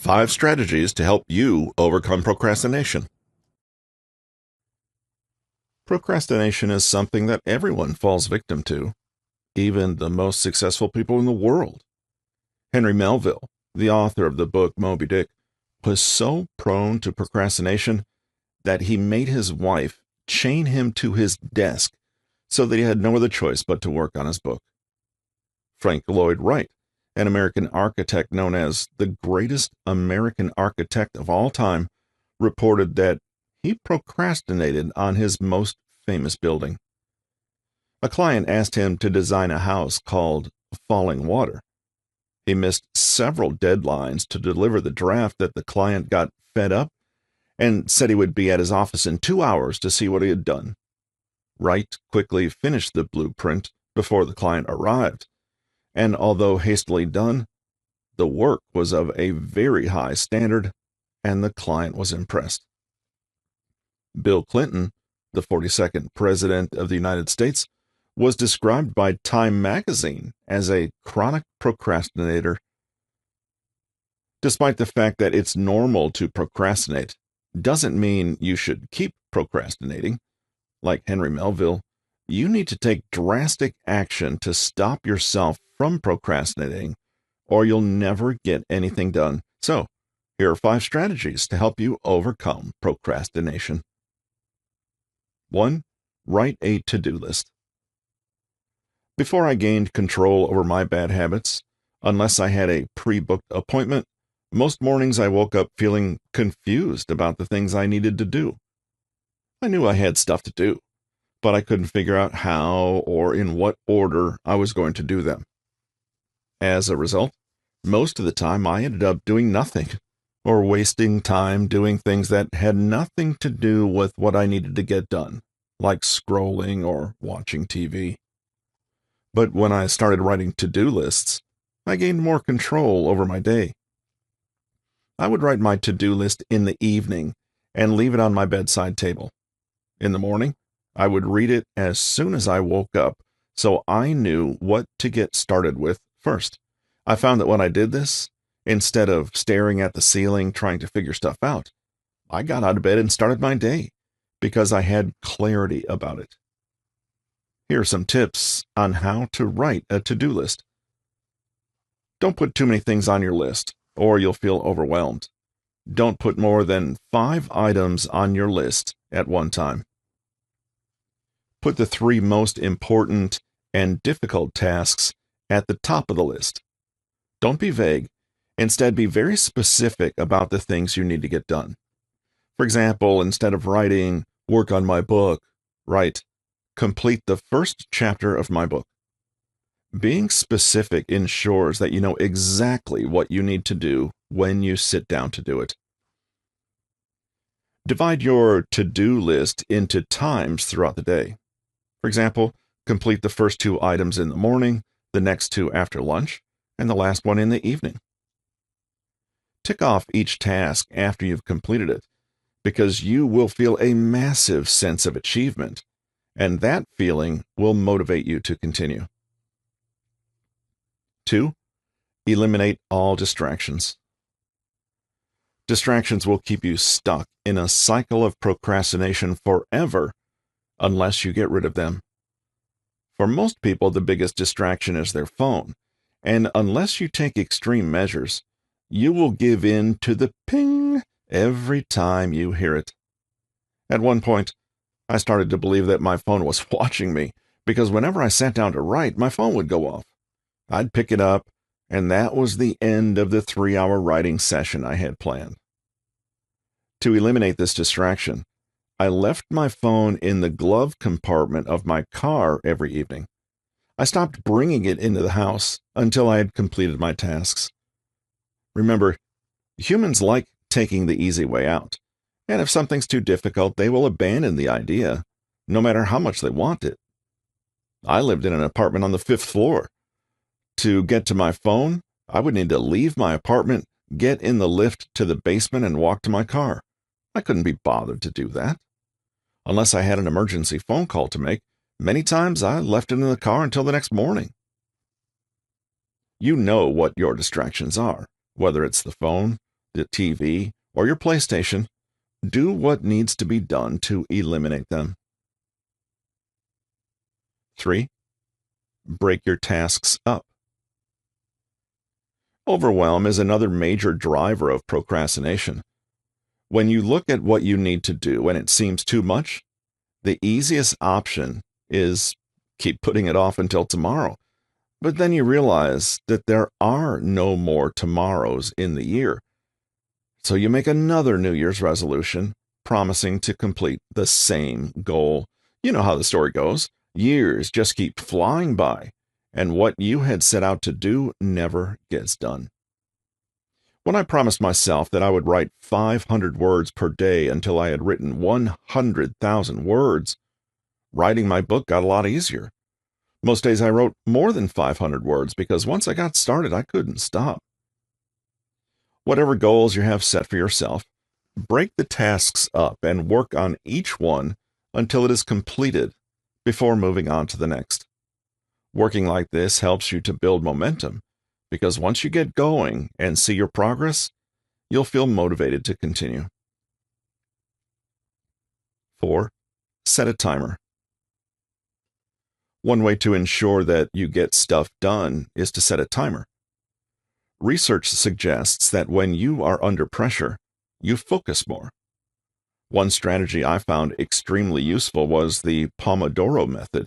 5 strategies to help you overcome procrastination. Procrastination is something that everyone falls victim to, even the most successful people in the world. Henry Melville, the author of the book Moby Dick, was so prone to procrastination that he made his wife chain him to his desk so that he had no other choice but to work on his book. Frank Lloyd Wright, an American architect known as the greatest American architect of all time, reported that he procrastinated on his most famous building. A client asked him to design a house called Falling Water. He missed several deadlines to deliver the draft that the client got fed up and said he would be at his office in 2 hours to see what he had done. Wright quickly finished the blueprint before the client arrived, and although hastily done, the work was of a very high standard, and the client was impressed. Bill Clinton, the 42nd President of the United States, was described by Time magazine as a chronic procrastinator. Despite the fact that it's normal to procrastinate, doesn't mean you should keep procrastinating. Like Henry Melville, you need to take drastic action to stop yourself from procrastinating, or you'll never get anything done. So, here are 5 strategies to help you overcome procrastination. 1. Write a to-do list. Before I gained control over my bad habits, unless I had a pre-booked appointment, most mornings I woke up feeling confused about the things I needed to do. I knew I had stuff to do, but I couldn't figure out how or in what order I was going to do them. As a result, most of the time I ended up doing nothing, or wasting time doing things that had nothing to do with what I needed to get done, like scrolling or watching TV. But when I started writing to-do lists, I gained more control over my day. I would write my to-do list in the evening and leave it on my bedside table. In the morning, I would read it as soon as I woke up, so I knew what to get started with first. I found that when I did this, instead of staring at the ceiling trying to figure stuff out, I got out of bed and started my day because I had clarity about it. Here are some tips on how to write a to-do list. Don't put too many things on your list, or you'll feel overwhelmed. Don't put more than 5 items on your list at one time. Put the 3 most important and difficult tasks at the top of the list. Don't be vague. Instead, be very specific about the things you need to get done. For example, instead of writing, "work on my book," write, "complete the first chapter of my book." Being specific ensures that you know exactly what you need to do when you sit down to do it. Divide your to-do list into times throughout the day. For example, complete the first 2 items in the morning, the next 2 after lunch, and the last one in the evening. Tick off each task after you've completed it, because you will feel a massive sense of achievement, and that feeling will motivate you to continue. 2. Eliminate all distractions. Distractions will keep you stuck in a cycle of procrastination forever unless you get rid of them. For most people, the biggest distraction is their phone, and unless you take extreme measures, you will give in to the ping every time you hear it. At one point, I started to believe that my phone was watching me, because whenever I sat down to write, my phone would go off. I'd pick it up, and that was the end of the 3-hour writing session I had planned. To eliminate this distraction, I left my phone in the glove compartment of my car every evening. I stopped bringing it into the house until I had completed my tasks. Remember, humans like taking the easy way out, and if something's too difficult, they will abandon the idea, no matter how much they want it. I lived in an apartment on the 5th floor. To get to my phone, I would need to leave my apartment, get in the lift to the basement, and walk to my car. I couldn't be bothered to do that. Unless I had an emergency phone call to make, many times I left it in the car until the next morning. You know what your distractions are, whether it's the phone, the TV, or your PlayStation, do what needs to be done to eliminate them. 3. Break your tasks up. Overwhelm is another major driver of procrastination. When you look at what you need to do and it seems too much, the easiest option is keep putting it off until tomorrow. But then you realize that there are no more tomorrows in the year. So you make another New Year's resolution, promising to complete the same goal. You know how the story goes. Years just keep flying by, and what you had set out to do never gets done. When I promised myself that I would write 500 words per day until I had written 100,000 words, writing my book got a lot easier. Most days I wrote more than 500 words because once I got started, I couldn't stop. Whatever goals you have set for yourself, break the tasks up and work on each one until it is completed before moving on to the next. Working like this helps you to build momentum because once you get going and see your progress, you'll feel motivated to continue. 4. Set a timer. One way to ensure that you get stuff done is to set a timer. Research suggests that when you are under pressure, you focus more. One strategy I found extremely useful was the Pomodoro method.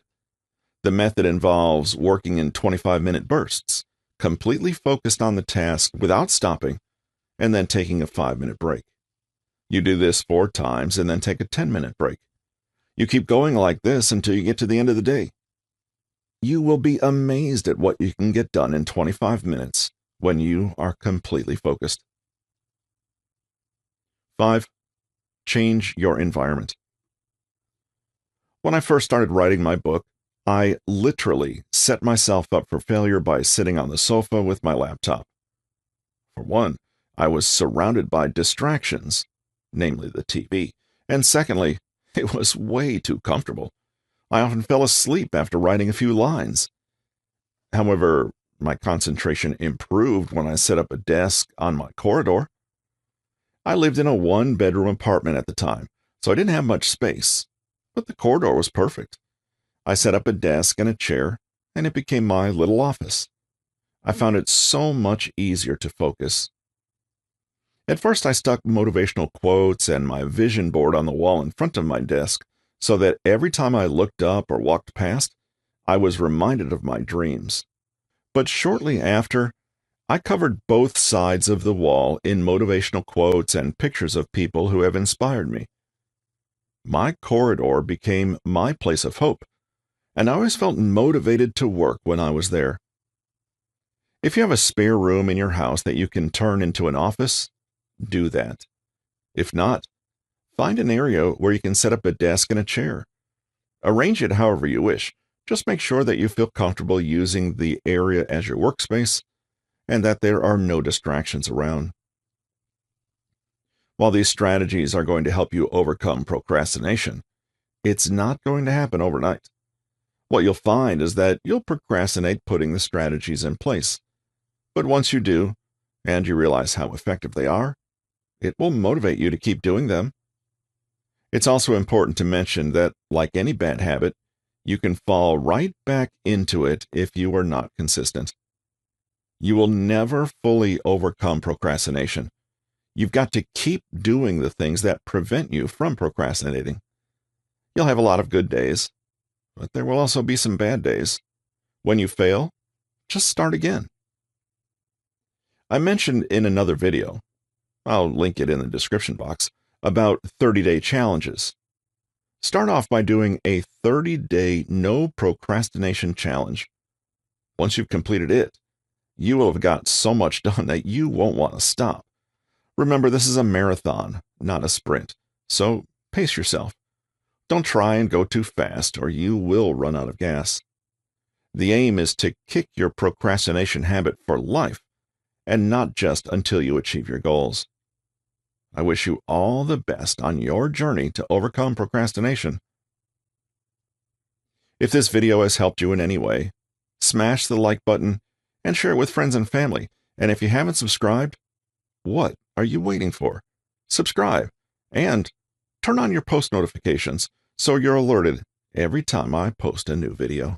The method involves working in 25-minute bursts, completely focused on the task without stopping, and then taking a 5-minute break. You do this 4 times and then take a 10-minute break. You keep going like this until you get to the end of the day. You will be amazed at what you can get done in 25 minutes when you are completely focused. 5. Change your environment. When I first started writing my book, I literally set myself up for failure by sitting on the sofa with my laptop. For one, I was surrounded by distractions, namely the TV, and secondly, it was way too comfortable. I often fell asleep after writing a few lines. However, my concentration improved when I set up a desk on my corridor. I lived in a 1-bedroom apartment at the time, so I didn't have much space, but the corridor was perfect. I set up a desk and a chair, and it became my little office. I found it so much easier to focus. At first, I stuck motivational quotes and my vision board on the wall in front of my desk so that every time I looked up or walked past, I was reminded of my dreams. But shortly after, I covered both sides of the wall in motivational quotes and pictures of people who have inspired me. My corridor became my place of hope, and I always felt motivated to work when I was there. If you have a spare room in your house that you can turn into an office, do that. If not, find an area where you can set up a desk and a chair. Arrange it however you wish. Just make sure that you feel comfortable using the area as your workspace and that there are no distractions around. While these strategies are going to help you overcome procrastination, it's not going to happen overnight. What you'll find is that you'll procrastinate putting the strategies in place. But once you do, and you realize how effective they are, it will motivate you to keep doing them. It's also important to mention that, like any bad habit, you can fall right back into it if you are not consistent. You will never fully overcome procrastination. You've got to keep doing the things that prevent you from procrastinating. You'll have a lot of good days, but there will also be some bad days. When you fail, just start again. I mentioned in another video, I'll link it in the description box, about 30-day challenges. Start off by doing a 30-day no procrastination challenge. Once you've completed it, you will have got so much done that you won't want to stop. Remember, this is a marathon, not a sprint, so pace yourself. Don't try and go too fast, or you will run out of gas. The aim is to kick your procrastination habit for life, and not just until you achieve your goals. I wish you all the best on your journey to overcome procrastination. If this video has helped you in any way, smash the like button and share it with friends and family. And if you haven't subscribed, what are you waiting for? Subscribe and turn on your post notifications so you're alerted every time I post a new video.